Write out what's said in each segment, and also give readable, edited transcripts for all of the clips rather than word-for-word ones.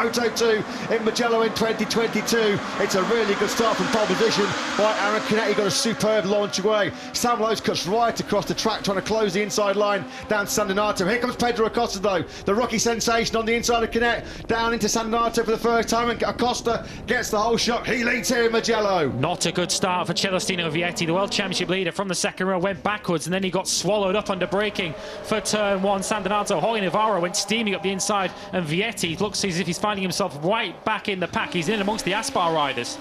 Moto2 in Mugello in 2022. It's a really good start from pole position by Aaron Canet. He got a superb launch away. Sam Lowe's cuts right across the track, trying to close the inside line down to San Donato. Here comes Pedro Acosta, though, the rookie sensation on the inside of Canet, down into San Donato for the first time, and Acosta gets the whole shot. He leads here in Mugello. Not a good start for Celestino Vietti, the World Championship leader from the second row, went backwards and then he got swallowed up under braking for turn one. San Donato, Jorge Navarro went steaming up the inside, and Vietti looks as if he's finding himself right back in the pack. He's in amongst the Aspar riders.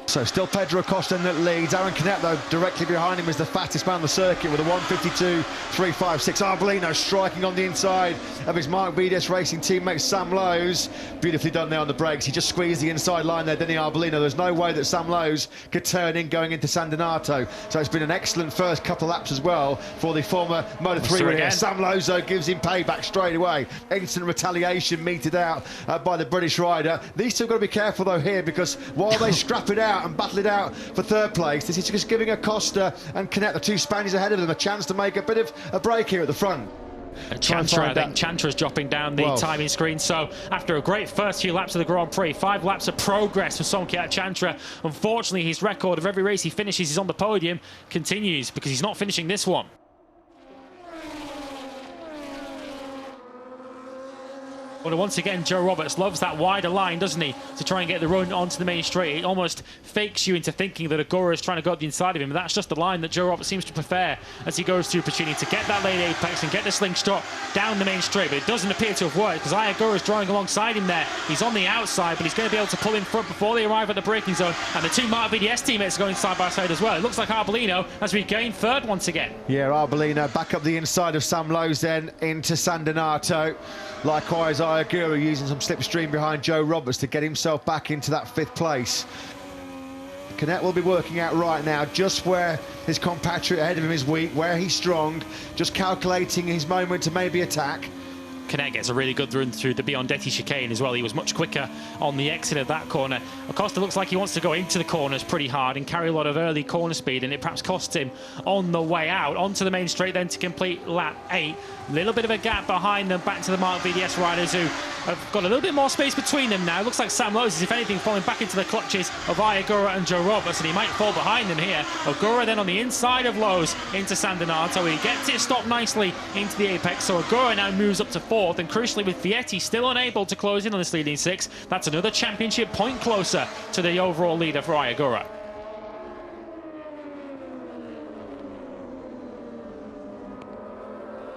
So still Pedro Acosta that leads. Aaron Canet, though, directly behind him is the fastest man on the circuit with a 1:52.356. Arbolino striking on the inside of his Mark BDS Racing teammate Sam Lowe's. Beautifully done there on the brakes. He just squeezed the inside line there, didn't he, Arbolino? There's no way that Sam Lowe's could turn in going into San Donato. So it's been an excellent first couple of laps as well for the former Moto3 winner. Sam Lowe's, though, gives him payback straight away. Instant retaliation meted out by the British rider. These two have got to be careful, though, here, because while they scrap it out and battle it out for third place, this is just giving Acosta and Canet, the two Spaniards ahead of them, a chance to make a bit of a break here at the front. Chantra, I think Chantra's dropping down the timing screen. So after a great first few laps of the Grand Prix, 5 laps of progress for Somkhiat Chantra, unfortunately his record of every race he finishes is on the podium continues, because he's not finishing this one. But once again, Joe Roberts loves that wider line, doesn't he, to try and get the run onto the main straight. It almost fakes you into thinking that Agura is trying to go up the inside of him. That's just the line that Joe Roberts seems to prefer as he goes through Puccini to get that late apex and get the slingshot down the main straight. But it doesn't appear to have worked, because Agura is drawing alongside him there. He's on the outside, but he's going to be able to pull in front before they arrive at the braking zone. And the two Mark BDS teammates are going side by side as well. It looks like Arbolino has regained third once again. Yeah, Arbolino back up the inside of Sam Lowe's then into San Donato. Likewise, Agura using some slipstream behind Joe Roberts to get himself back into that 5th place. Canet will be working out right now just where his compatriot ahead of him is weak, where he's strong, just calculating his moment to maybe attack. Canet gets a really good run through the Biondetti chicane as well. He was much quicker on the exit of that corner. Acosta looks like he wants to go into the corners pretty hard and carry a lot of early corner speed, and it perhaps costs him on the way out. Onto the main straight then to complete lap 8. Little bit of a gap behind them, back to the Mark BDS riders, who have got a little bit more space between them now. Looks like Sam Lowe's is, if anything, falling back into the clutches of Agura and Joe Roberts, and he might fall behind them here. Agura then on the inside of Lowe's into San Donato. He gets it stopped nicely into the apex, so Agura now moves up to 4th, and crucially with Vietti still unable to close in on this leading 6, that's another championship point closer to the overall leader for Agura.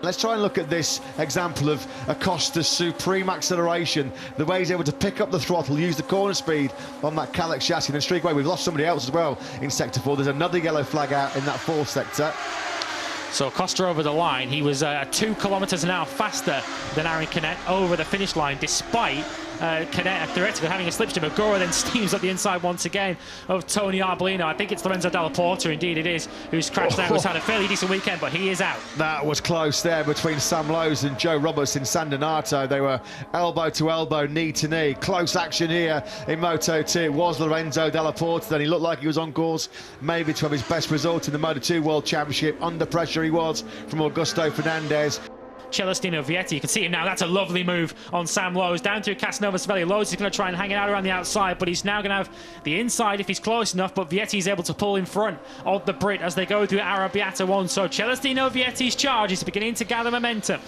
Let's try and look at this example of Acosta's supreme acceleration, the way he's able to pick up the throttle, use the corner speed on that Calyx chassis, and then streak away. We've lost somebody else as well in sector 4. There's another yellow flag out in that 4th sector. So Acosta over the line, he was 2 kilometers an hour faster than Aaron Canet over the finish line, despite Canet theoretically having a slipstream. Agura then steams up the inside once again of Tony Arbolino. I think it's Lorenzo Dalla Porta, indeed it is, who's crashed out, who's had a fairly decent weekend, but he is out. That was close there between Sam Lowe's and Joe Roberts in San Donato. They were elbow to elbow, knee to knee. Close action here in Moto2. It was Lorenzo Dalla Porta. Then he looked like he was on course maybe to have his best result in the Moto2 World Championship. Under pressure he was from Augusto Fernandez. Celestino Vietti, you can see him now. That's a lovely move on Sam Lowe's down through Casanova Savelli. Lowe's is going to try and hang it out around the outside, but he's now going to have the inside if he's close enough, but Vietti is able to pull in front of the Brit as they go through Arrabbiata 1. So Celestino Vietti's charge is beginning to gather momentum.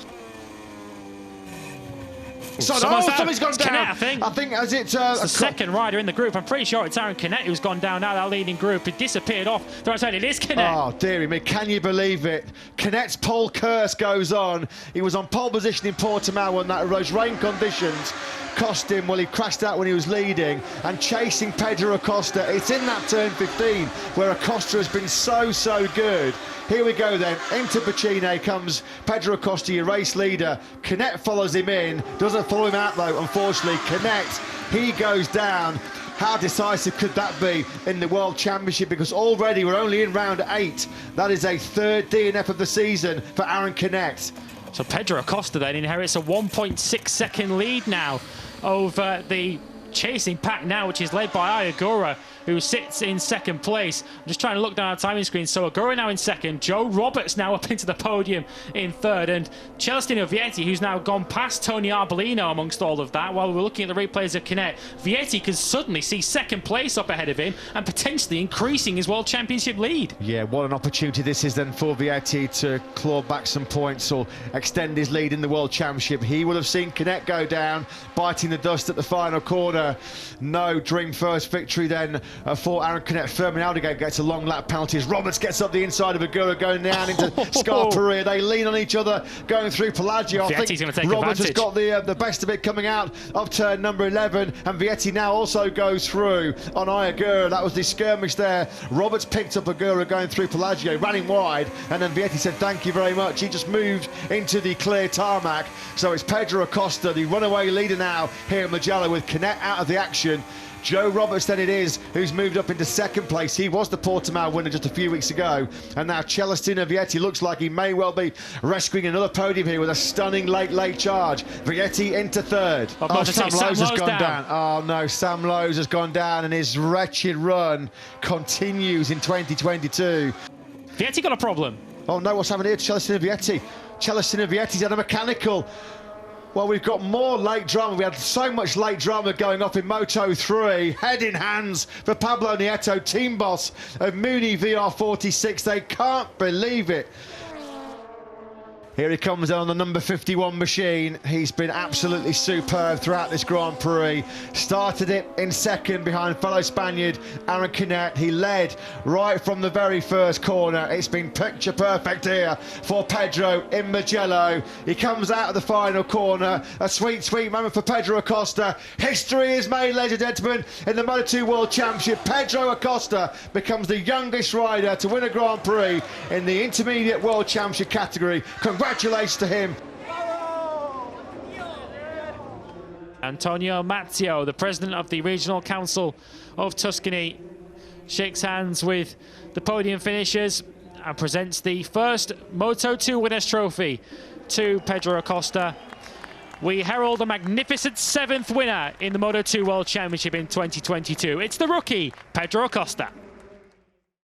Somebody's gone down. Canet, I think as it's the second rider in the group. I'm pretty sure it's Aaron Canet who's gone down now, that leading group. It disappeared off the right side. It is Canet. Oh, dearie me. Can you believe it? Canet's pole curse goes on. He was on pole position in Portimao when those rain conditions cost him. Well, he crashed out when he was leading and chasing Pedro Acosta. It's in that turn 15 where Acosta has been so good. Here we go then, into Puccini comes Pedro Acosta, your race leader. Canet follows him in, doesn't follow him out though, unfortunately. Canet, he goes down. How decisive could that be in the World Championship? Because already we're only in round 8. That is a 3rd DNF of the season for Aaron Canet. So Pedro Acosta then inherits a 1.6 second lead now over the chasing pack now, which is led by Ayagura, who sits in second place. I'm just trying to look down our timing screen. So Agura now in second, Joe Roberts now up into the podium in third, and Celestino Vietti, who's now gone past Tony Arbolino amongst all of that. While we're looking at the replays of Canet, Vietti can suddenly see second place up ahead of him and potentially increasing his World Championship lead. Yeah, what an opportunity this is then for Vietti to claw back some points or extend his lead in the World Championship. He will have seen Canet go down, biting the dust at the final corner. No dream first victory then for Aaron Canet. Fermin Aldersgate gets a long lap penalty as Roberts gets up the inside of Agura, going down into Scarperia. They lean on each other going through Pelagio. I think Roberts has got the best of it coming out of turn number 11, and Vietti now also goes through on Ayagura. That was the skirmish there. Roberts picked up Agura going through Pelagio, ran him wide, and then Vietti said thank you very much. He just moved into the clear tarmac. So it's Pedro Acosta, the runaway leader now here in Mugello, with Canet out of the action. Joe Roberts then it is who's moved up into second place. He was the Portimao winner just a few weeks ago, and now Celestino Vietti looks like he may well be rescuing another podium here with a stunning late charge. Vietti into third. Sam Lowe's has gone down. Oh no, Sam Lowe's has gone down, and his wretched run continues in 2022. Vietti got a problem. Oh no, what's happening here to Celestino Vietti? Celestino Vietti's had a mechanical. Well, we've got more late drama. We had so much late drama going off in Moto3. Head in hands for Pablo Nieto, team boss of Mooney VR46. They can't believe it. Here he comes on the number 51 machine. He's been absolutely superb throughout this Grand Prix. Started it in second behind fellow Spaniard Aaron Canet. He led right from the very first corner. It's been picture perfect here for Pedro in Mugello. He comes out of the final corner. A sweet, sweet moment for Pedro Acosta. History is made, ladies and gentlemen, in the Moto2 World Championship. Pedro Acosta becomes the youngest rider to win a Grand Prix in the Intermediate World Championship category. Congratulations to him. Antonio Mazzio, the president of the Regional Council of Tuscany, shakes hands with the podium finishers and presents the first Moto2 Winners' Trophy to Pedro Acosta. We herald a magnificent 7th winner in the Moto2 World Championship in 2022. It's the rookie, Pedro Acosta.